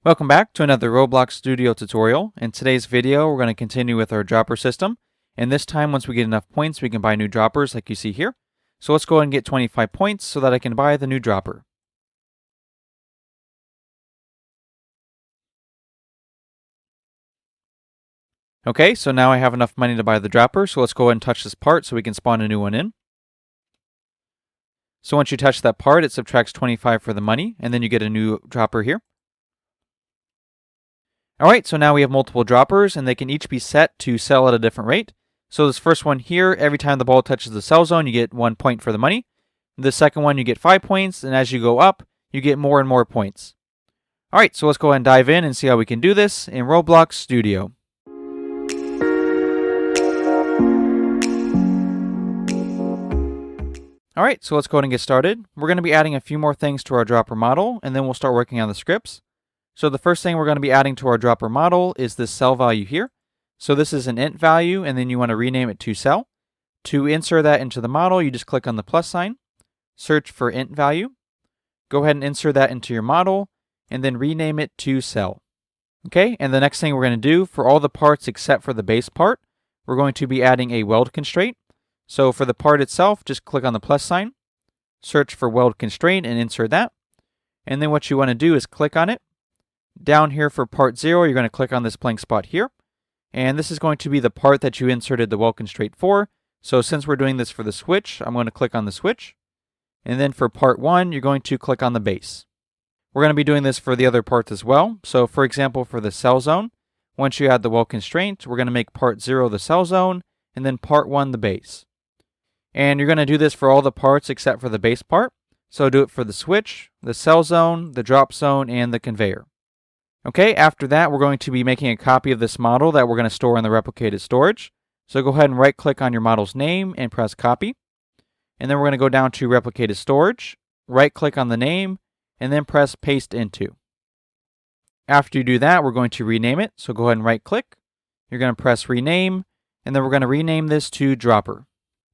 Welcome back to another Roblox Studio tutorial. In today's video, we're going to continue with our dropper system. And this time, once we get enough points, we can buy new droppers like you see here. So let's go ahead and get 25 points so that I can buy the new dropper. Okay, so now I have enough money to buy the dropper, so let's go ahead and touch this part so we can spawn a new one in. So once you touch that part, it subtracts 25 for the money, and then you get a new dropper here. Alright, so now we have multiple droppers, and they can each be set to sell at a different rate. So this first one here, every time the ball touches the sell zone, you get 1 point for the money. The second one, you get 5 points, and as you go up, you get more and more points. Alright, so let's go ahead and dive in and see how we can do this in Roblox Studio. Alright, so let's go ahead and get started. We're going to be adding a few more things to our dropper model, and then we'll start working on the scripts. So the first thing we're going to be adding to our dropper model is this cell value here. So this is an int value, and then you want to rename it to cell. To insert that into the model, you just click on the plus sign, search for int value, go ahead and insert that into your model, and then rename it to cell. Okay, and the next thing we're going to do for all the parts except for the base part, we're going to be adding a weld constraint. So for the part itself, just click on the plus sign, search for weld constraint, and insert that. And then what you want to do is click on it. Down here for part 0, you're going to click on this blank spot here. And this is going to be the part that you inserted the weld constraint for. So since we're doing this for the switch, I'm going to click on the switch. And then for part 1, you're going to click on the base. We're going to be doing this for the other parts as well. So for example, for the cell zone, once you add the weld constraint, we're going to make part 0 the cell zone, and then part 1 the base. And you're going to do this for all the parts except for the base part. So do it for the switch, the cell zone, the drop zone, and the conveyor. Okay, after that, we're going to be making a copy of this model that we're going to store in the replicated storage. So go ahead and right-click on your model's name and press copy. And then we're going to go down to replicated storage, right-click on the name, and then press paste into. After you do that, we're going to rename it. So go ahead and right-click. You're going to press rename, and then we're going to rename this to dropper.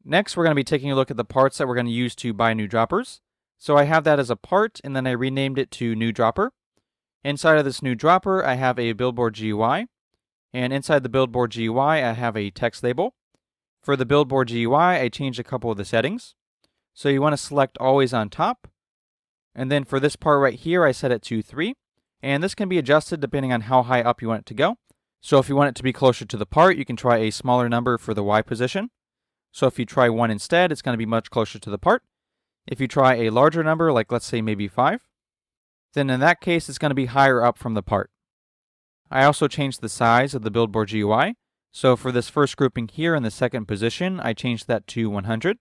Next, we're going to be taking a look at the parts that we're going to use to buy new droppers. So I have that as a part, and then I renamed it to new dropper. Inside of this new dropper, I have a billboard GUI, and inside the billboard GUI, I have a text label. For the billboard GUI, I changed a couple of the settings. So you want to select always on top, and then for this part right here, I set it to 3, and this can be adjusted depending on how high up you want it to go. So if you want it to be closer to the part, you can try a smaller number for the Y position. So if you try 1 instead, it's going to be much closer to the part. If you try a larger number, like let's say maybe 5, then in that case, it's going to be higher up from the part. I also changed the size of the billboard GUI. So for this first grouping here in the second position, I changed that to 100.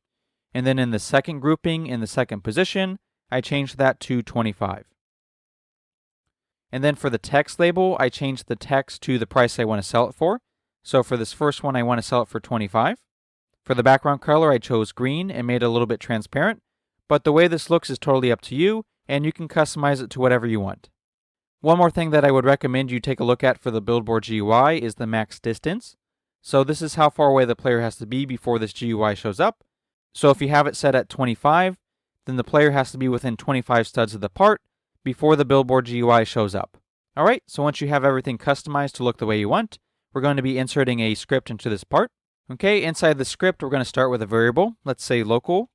And then in the second grouping in the second position, I changed that to 25. And then for the text label, I changed the text to the price I want to sell it for. So for this first one, I want to sell it for 25. For the background color, I chose green and made it a little bit transparent. But the way this looks is totally up to you, and you can customize it to whatever you want. One more thing that I would recommend you take a look at for the billboard GUI is the max distance. So this is how far away the player has to be before this GUI shows up. So if you have it set at 25, then the player has to be within 25 studs of the part before the billboard GUI shows up. Alright, so once you have everything customized to look the way you want, we're going to be inserting a script into this part. Okay, inside the script, we're going to start with a variable. Let's say local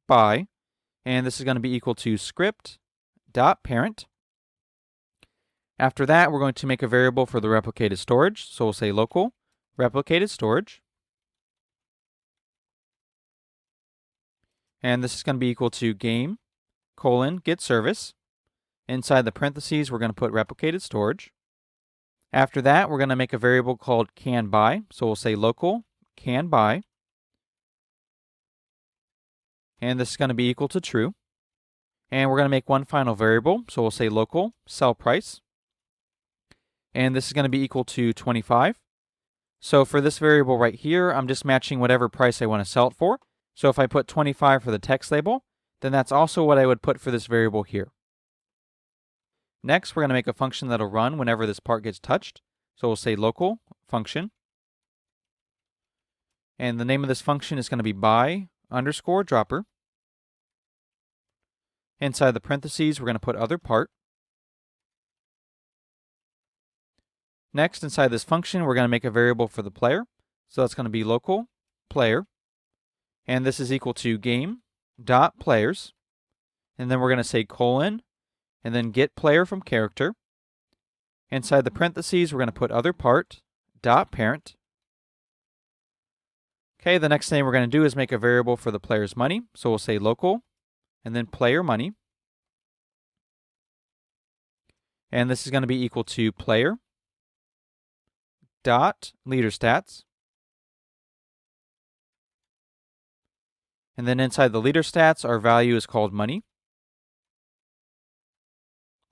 by, and this is going to be equal to script.parent. After that, we're going to make a variable for the replicated storage. So we'll say local replicated storage. And this is going to be equal to game :get service. Inside the parentheses, we're going to put replicated storage. After that, we're going to make a variable called can buy. So we'll say local can buy. And this is going to be equal to true. And we're going to make one final variable. So we'll say local sell price. And this is going to be equal to 25. So for this variable right here, I'm just matching whatever price I want to sell it for. So if I put 25 for the text label, then that's also what I would put for this variable here. Next, we're going to make a function that'll run whenever this part gets touched. So we'll say local function. And the name of this function is going to be buy_dropper. Inside the parentheses, we're going to put other part. Next, inside this function, we're going to make a variable for the player. So that's going to be local player. And this is equal to game.players. And then we're going to say colon, and then get player from character. Inside the parentheses, we're going to put other part, dot parent. Okay, the next thing we're going to do is make a variable for the player's money. So we'll say local, and then player money. And this is going to be equal to player dot leader stats. And then inside the leader stats, our value is called money.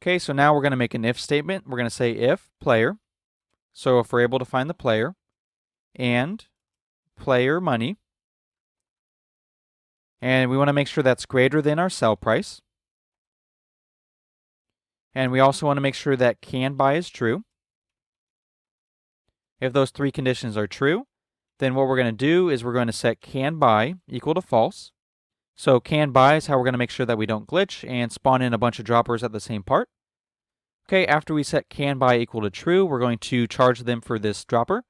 Okay, so now we're going to make an if statement. We're going to say if player, so if we're able to find the player, and player money, and we want to make sure that's greater than our sell price. And we also want to make sure that can buy is true. If those three conditions are true, then what we're going to do is we're going to set can buy equal to false. So can buy is how we're going to make sure that we don't glitch and spawn in a bunch of droppers at the same part. Okay, after we set can buy equal to true, we're going to charge them for this dropper.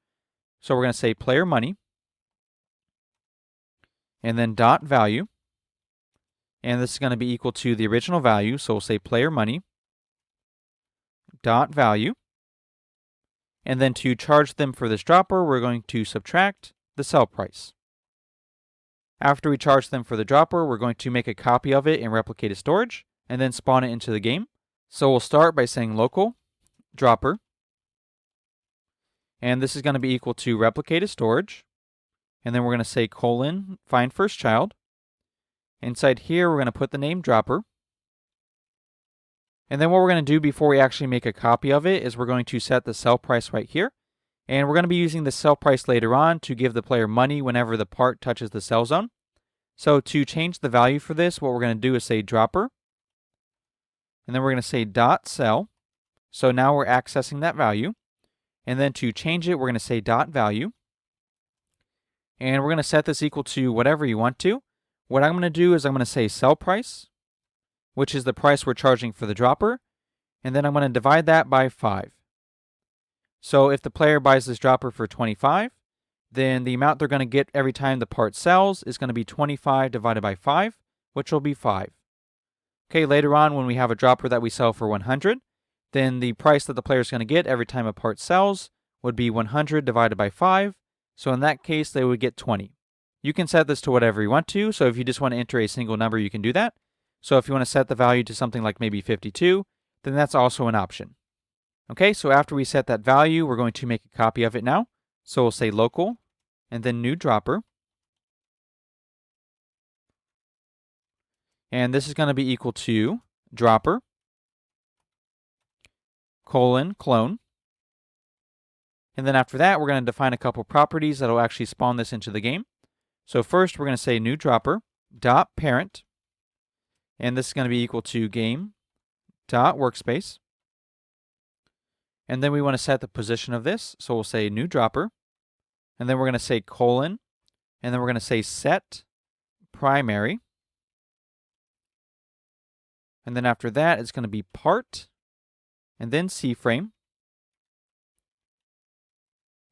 So we're going to say player money, and then dot value. And this is going to be equal to the original value, so we'll say player money, dot value. And then to charge them for this dropper, we're going to subtract the sell price. After we charge them for the dropper, we're going to make a copy of it in replicated storage, and then spawn it into the game. So we'll start by saying local dropper, and this is going to be equal to replicated storage, and then we're going to say colon find first child. Inside here, we're going to put the name dropper. And then what we're going to do before we actually make a copy of it is we're going to set the sell price right here. And we're going to be using the sell price later on to give the player money whenever the part touches the sell zone. So to change the value for this, what we're going to do is say dropper. And then we're going to say dot sell. So now we're accessing that value. And then to change it, we're going to say dot value. And we're going to set this equal to whatever you want to. What I'm going to do is I'm going to say sell price, which is the price we're charging for the dropper, and then I'm going to divide that by 5. So if the player buys this dropper for 25, then the amount they're going to get every time the part sells is going to be 25 divided by 5, which will be 5. Okay, later on when we have a dropper that we sell for 100, then the price that the player is going to get every time a part sells would be 100 divided by 5, so in that case they would get 20. You can set this to whatever you want to, so if you just want to enter a single number, you can do that. So if you want to set the value to something like maybe 52, then that's also an option. Okay, so after we set that value, we're going to make a copy of it now. So we'll say local, and then new dropper. And this is going to be equal to dropper, colon, clone. And then after that, we're going to define a couple properties that will actually spawn this into the game. So first, we're going to say new dropper, dot parent. And this is going to be equal to game.workspace. And then we want to set the position of this. So we'll say new dropper. And then we're going to say colon. And then we're going to say set primary. And then after that, it's going to be part. And then C-frame.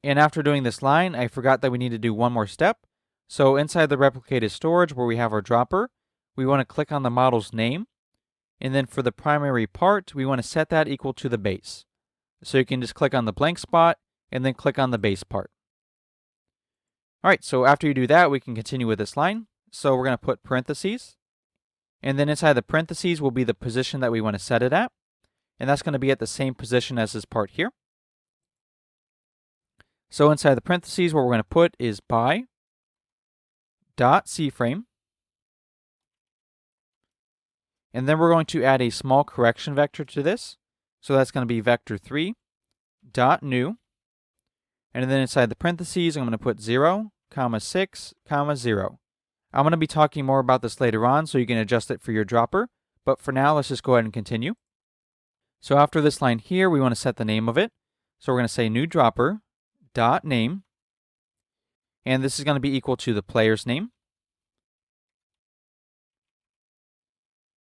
And after doing this line, I forgot that we need to do one more step. So inside the replicated storage where we have our dropper, we want to click on the model's name. And then for the primary part, we want to set that equal to the base. So you can just click on the blank spot and then click on the base part. All right, so after you do that, we can continue with this line. So we're going to put parentheses. And then inside the parentheses will be the position that we want to set it at. And that's going to be at the same position as this part here. So inside the parentheses, what we're going to put is by dot C-frame. And then we're going to add a small correction vector to this. So that's going to be vector3 dot new. And then inside the parentheses, I'm going to put 0, 6, 0. I'm going to be talking more about this later on, so you can adjust it for your dropper. But for now, let's just go ahead and continue. So after this line here, we want to set the name of it. So we're going to say new dropper dot name. And this is going to be equal to the player's name.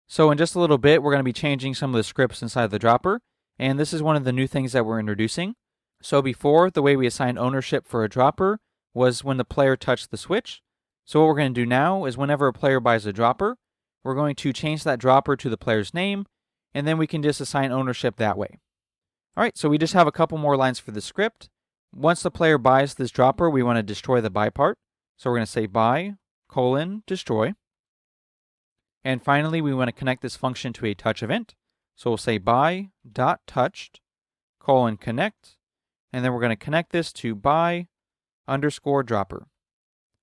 So in just a little bit, we're going to be changing some of the scripts inside the dropper. And this is one of the new things that we're introducing. So before, the way we assigned ownership for a dropper was when the player touched the switch. So what we're going to do now is whenever a player buys a dropper, we're going to change that dropper to the player's name, and then we can just assign ownership that way. All right, so we just have a couple more lines for the script. Once the player buys this dropper, we want to destroy the buy part. So we're going to say buy, destroy. And finally, we want to connect this function to a touch event. So we'll say buy.touched, connect, and then we're going to connect this to buy_dropper.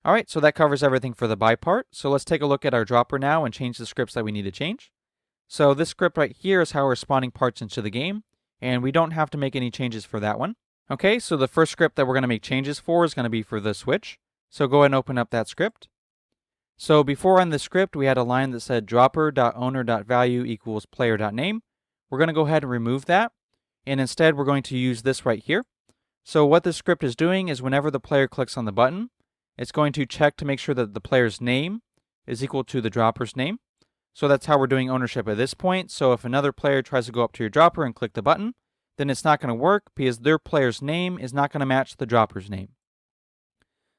All right, so that covers everything for the buy part. So let's take a look at our dropper now and change the scripts that we need to change. So this script right here is how we're spawning parts into the game, and we don't have to make any changes for that one. Okay, so the first script that we're going to make changes for is going to be for the switch. So go ahead and open up that script. So before on the script, we had a line that said dropper.owner.value equals player.name. We're going to go ahead and remove that, and instead we're going to use this right here. So what this script is doing is whenever the player clicks on the button, it's going to check to make sure that the player's name is equal to the dropper's name. So that's how we're doing ownership at this point. So if another player tries to go up to your dropper and click the button, then it's not going to work because their player's name is not going to match the dropper's name.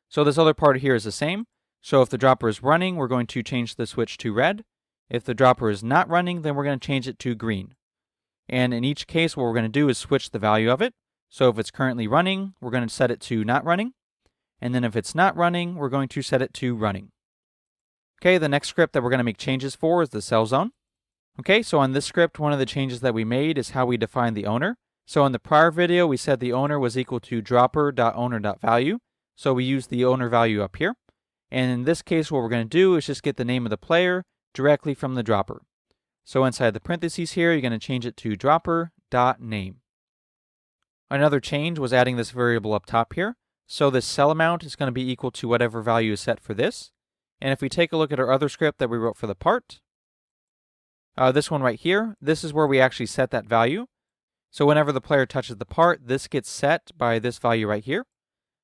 So this other part here is the same. So if the dropper is running, we're going to change the switch to red. If the dropper is not running, then we're going to change it to green. And in each case, what we're going to do is switch the value of it. So if it's currently running, we're going to set it to not running. And then if it's not running, we're going to set it to running. Okay, the next script that we're going to make changes for is the cell zone. Okay, so on this script, one of the changes that we made is how we define the owner. So in the prior video, we said the owner was equal to dropper.owner.value. So we used the owner value up here. And in this case, what we're going to do is just get the name of the player directly from the dropper. So inside the parentheses here, you're going to change it to dropper.name. Another change was adding this variable up top here. So this cell amount is going to be equal to whatever value is set for this. And if we take a look at our other script that we wrote for the part, this one right here, this is where we actually set that value. So whenever the player touches the part, this gets set by this value right here.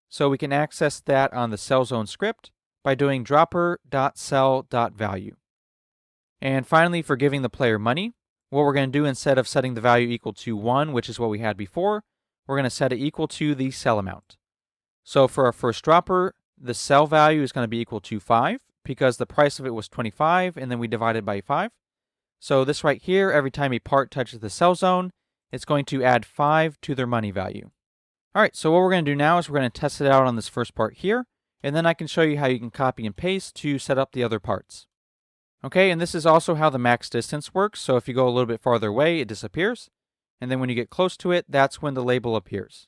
So we can access that on the cell zone script by doing dropper.cell.value. And finally, for giving the player money, what we're going to do instead of setting the value equal to 1, which is what we had before, we're going to set it equal to the cell amount. So for our first dropper, the cell value is going to be equal to 5 because the price of it was 25 and then we divided by 5. So this right here, every time a part touches the cell zone, it's going to add 5 to their money value. All right, so what we're going to do now is we're going to test it out on this first part here, and then I can show you how you can copy and paste to set up the other parts. Okay, and this is also how the max distance works. So if you go a little bit farther away, it disappears. And then when you get close to it, that's when the label appears.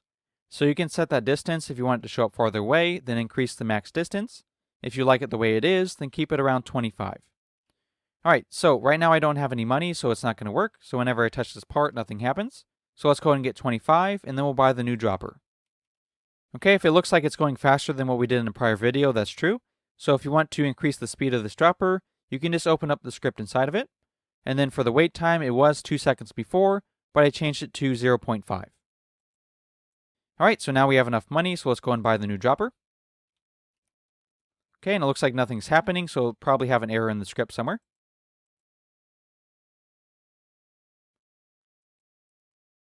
So you can set that distance if you want it to show up farther away, then increase the max distance. If you like it the way it is, then keep it around 25. All right, so right now I don't have any money, so it's not going to work. So whenever I touch this part, nothing happens. So let's go ahead and get 25, and then we'll buy the new dropper. Okay, if it looks like it's going faster than what we did in the prior video, that's true. So if you want to increase the speed of this dropper, you can just open up the script inside of it. And then for the wait time, it was 2 seconds before, but I changed it to 0.5. All right, so now we have enough money, so let's go and buy the new dropper. Okay, and it looks like nothing's happening, so we'll probably have an error in the script somewhere.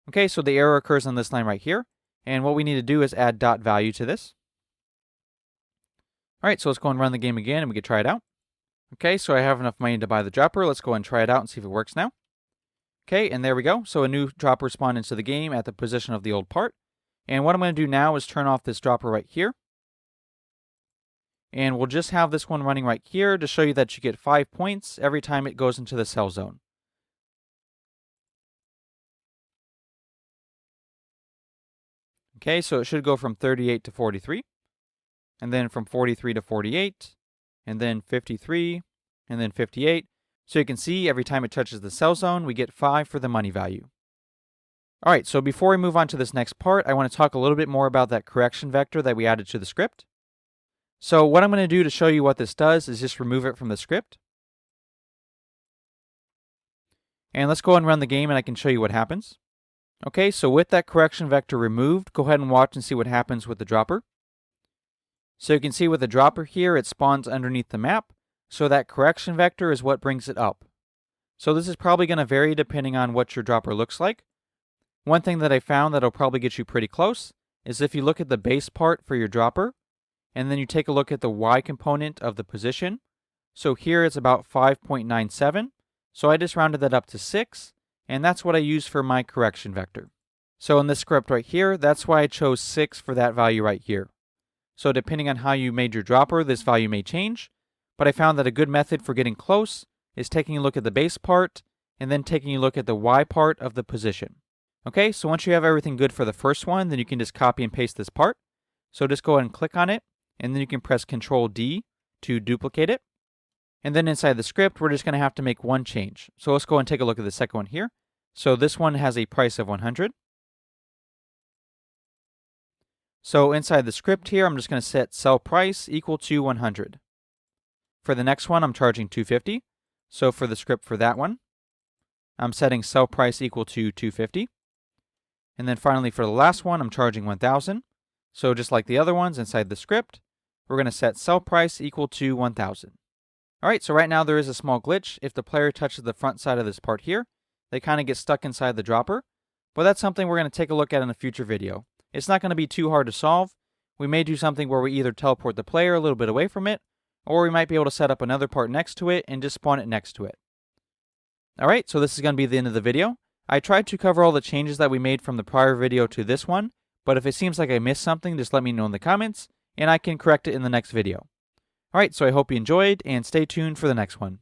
Okay, so the error occurs on this line right here. And what we need to do is add .value to this. All right, so let's go and run the game again and we can try it out. Okay, so I have enough money to buy the dropper. Let's go and try it out and see if it works now. Okay, and there we go. So a new dropper spawned into the game at the position of the old part. And what I'm going to do now is turn off this dropper right here. And we'll just have this one running right here to show you that you get 5 points every time it goes into the cell zone. Okay, so it should go from 38 to 43, and then from 43 to 48, and then 53, and then 58. So you can see every time it touches the cell zone, we get 5 for the money value. All right, so before we move on to this next part, I want to talk a little bit more about that correction vector that we added to the script. So what I'm going to do to show you what this does is just remove it from the script. And let's go and run the game and I can show you what happens. Okay, so with that correction vector removed, go ahead and watch and see what happens with the dropper. So you can see with the dropper here, it spawns underneath the map. So that correction vector is what brings it up. So this is probably going to vary depending on what your dropper looks like. One thing that I found that'll probably get you pretty close is if you look at the base part for your dropper, and then you take a look at the Y component of the position. So here it's about 5.97. So I just rounded that up to 6, and that's what I use for my correction vector. So in this script right here, that's why I chose 6 for that value right here. So depending on how you made your dropper, this value may change, but I found that a good method for getting close is taking a look at the base part and then taking a look at the Y part of the position. Okay, so once you have everything good for the first one, then you can just copy and paste this part. So just go ahead and click on it, and then you can press Ctrl D to duplicate it. And then inside the script, we're just going to have to make one change. So let's go and take a look at the second one here. So this one has a price of 100. So inside the script here, I'm just going to set sell price equal to 100. For the next one, I'm charging 250. So for the script for that one, I'm setting sell price equal to 250. And then finally for the last one, I'm charging 1000. So just like the other ones inside the script, we're going to set sell price equal to 1000. Alright, so right now there is a small glitch. If the player touches the front side of this part here, they kind of get stuck inside the dropper. But that's something we're going to take a look at in a future video. It's not going to be too hard to solve. We may do something where we either teleport the player a little bit away from it, or we might be able to set up another part next to it and just spawn it next to it. Alright, so this is going to be the end of the video. I tried to cover all the changes that we made from the prior video to this one, but if it seems like I missed something, just let me know in the comments, and I can correct it in the next video. Alright, so I hope you enjoyed, and stay tuned for the next one.